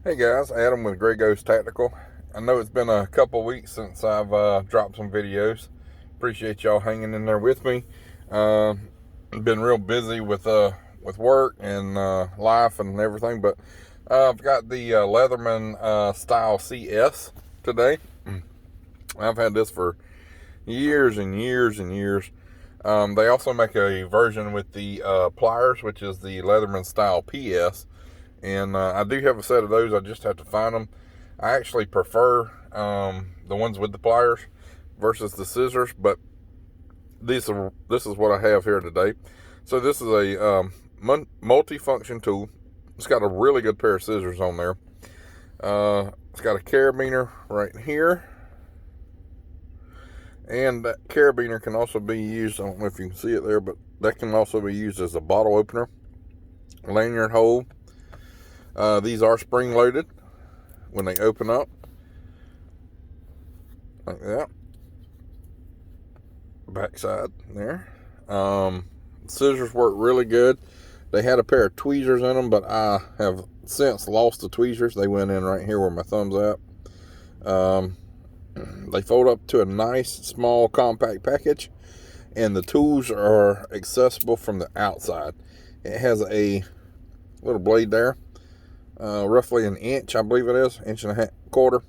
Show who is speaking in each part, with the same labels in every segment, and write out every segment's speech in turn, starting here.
Speaker 1: Hey guys, Adam with Grey Ghost Tactical. I know it's been a couple weeks since I've dropped some videos. Appreciate y'all hanging in there with me. Been real busy with work and life and everything, but I've got the Leatherman STYLE CS today. I've had this for years and years and years. They also make a version with the pliers, which is the Leatherman STYLE PS. And I do have a set of those. I just have to find them. I actually prefer the ones with the pliers versus the scissors, but this is what I have here today. So this is a multi-function tool. It's got a really good pair of scissors on there. It's got a carabiner right here, and that carabiner can also be used, I don't know if you can see it there, but that can also be used as a bottle opener, lanyard hole. These are spring loaded when they open up like that. Backside there. Scissors work really good. They had a pair of tweezers in them, but I have since lost the tweezers. They went in right here where my thumb's at. They fold up to a nice small compact package, and the tools are accessible from the outside. It has a little blade there, roughly an inch, I believe it is, inch and a half, quarter.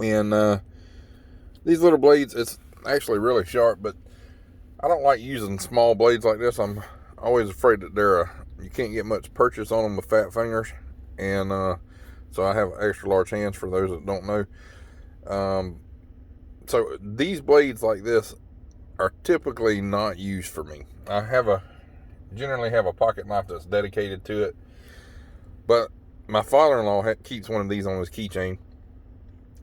Speaker 1: And these little blades, it's actually really sharp, but I don't like using small blades like this. I'm always afraid that you can't get much purchase on them with fat fingers, and so I have extra large hands for those that don't know. So these blades like this are typically not used for me. I generally have a pocket knife that's dedicated to it, but my father-in-law keeps one of these on his keychain,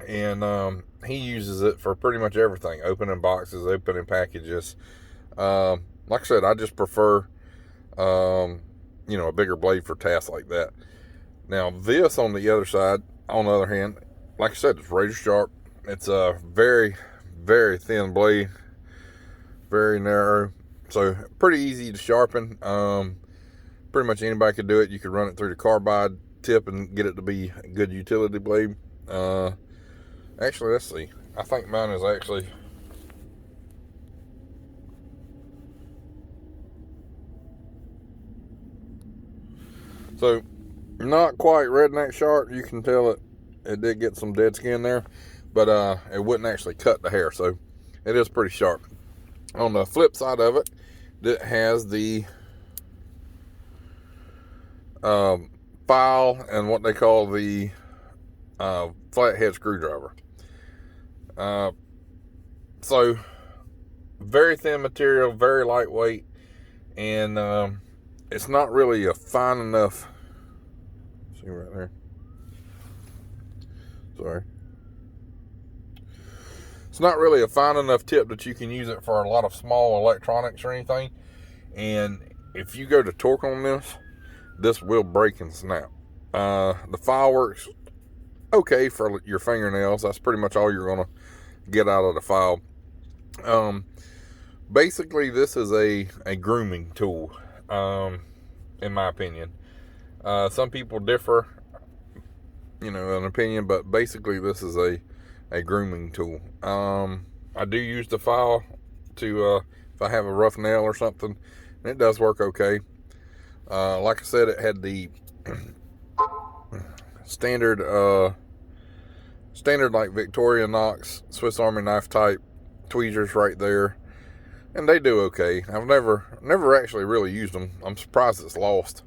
Speaker 1: and he uses it for pretty much everything: opening boxes, opening packages. Like I said, I just prefer a bigger blade for tasks like that. Now this on the other side, on the other hand, like I said, it's razor sharp. It's a very, very thin blade, very narrow, so pretty easy to sharpen. Pretty much anybody could do it. You could run it through the carbide tip and get it to be a good utility blade. Actually, let's see. I think mine is actually, so not quite redneck sharp. You can tell it did get some dead skin there, but it wouldn't actually cut the hair, so it is pretty sharp. On the flip side of it, it has the file and what they call the flathead screwdriver. So very thin material, very lightweight, and it's not really a fine enough. See right there. Sorry. It's not really a fine enough tip that you can use it for a lot of small electronics or anything. And if you go to torque on this will break and snap. The file works okay for your fingernails. That's pretty much all you're going to get out of the file. Basically, this is a grooming tool, in my opinion. Some people differ, in opinion, but basically this is a grooming tool. I do use the file to if I have a rough nail or something, and it does work okay. Like I said, it had the standard like Victorinox Swiss Army knife type tweezers right there, and they do okay. I've never actually really used them. I'm surprised it's lost.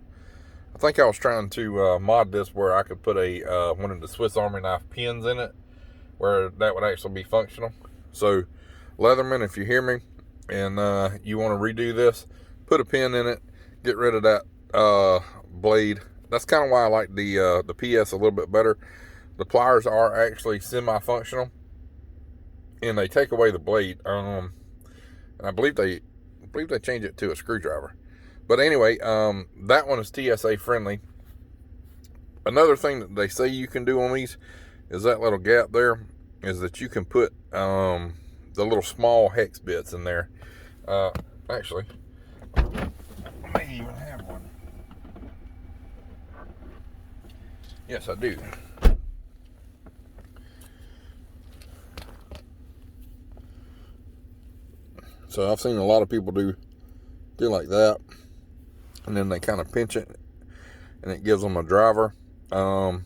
Speaker 1: I think I was trying to mod this where I could put a one of the Swiss Army knife pins in it, where that would actually be functional. So Leatherman, if you hear me and you want to redo this, put a pin in it, get rid of that blade. That's kind of why I like the PS a little bit better. The pliers are actually semi-functional, and they take away the blade. And I believe they change it to a screwdriver. But anyway, that one is TSA friendly. Another thing that they say you can do on these is that little gap there, is that you can put the little small hex bits in there. Actually, I may even have one. Yes, I do. So I've seen a lot of people do like that, and then they kind of pinch it, and it gives them a driver. You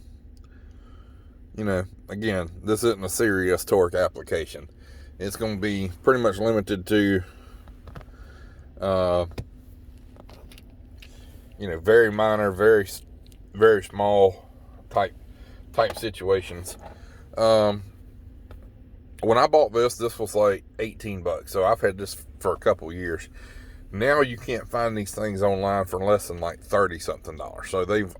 Speaker 1: know, again, this isn't a serious torque application. It's going to be pretty much limited to, you know, very minor, very small type situations. When I bought this was like $18, so I've had this for a couple years. Now you can't find these things online for less than like $30 something. So they've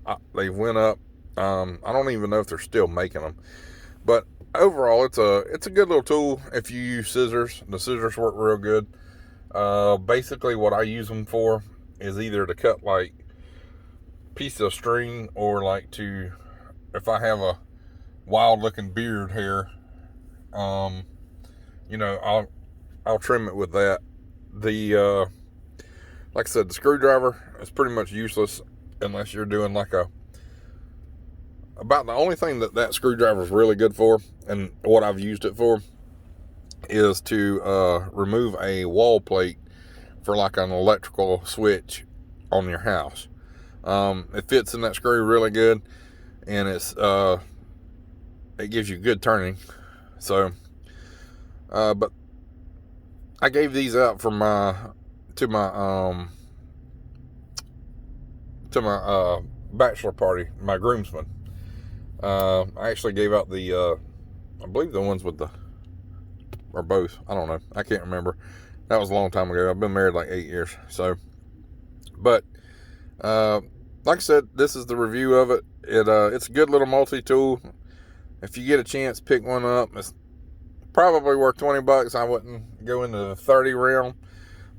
Speaker 1: went up. I don't even know if they're still making them, but overall it's a good little tool if you use scissors. The scissors work real good. Basically what I use them for is either to cut like piece of string, or like to, if I have a wild looking beard hair, you know, I'll trim it with that. The like I said, the screwdriver is pretty much useless unless you're doing like about the only thing that screwdriver is really good for, and what I've used it for, is to remove a wall plate for like an electrical switch on your house. It fits in that screw really good, and it gives you good turning. So, but I gave these out to my bachelor party, my groomsmen. I actually gave out the, I believe the ones with or both. I don't know. I can't remember. That was a long time ago. I've been married like 8 years. So, but, like I said, this is the review of it. It's a good little multi-tool. If you get a chance, pick one up. It's probably worth $20. I wouldn't go into the 30 realm,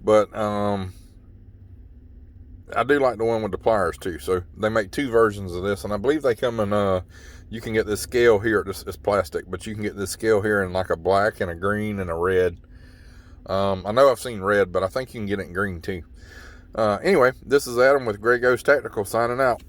Speaker 1: but, I do like the one with the pliers too. So they make two versions of this, and I believe they come in, you can get this scale here. This is plastic, but you can get this scale here in like a black and a green and a red. I know I've seen red, but I think you can get it in green too. Anyway, this is Adam with Grey Ghost Tactical signing out.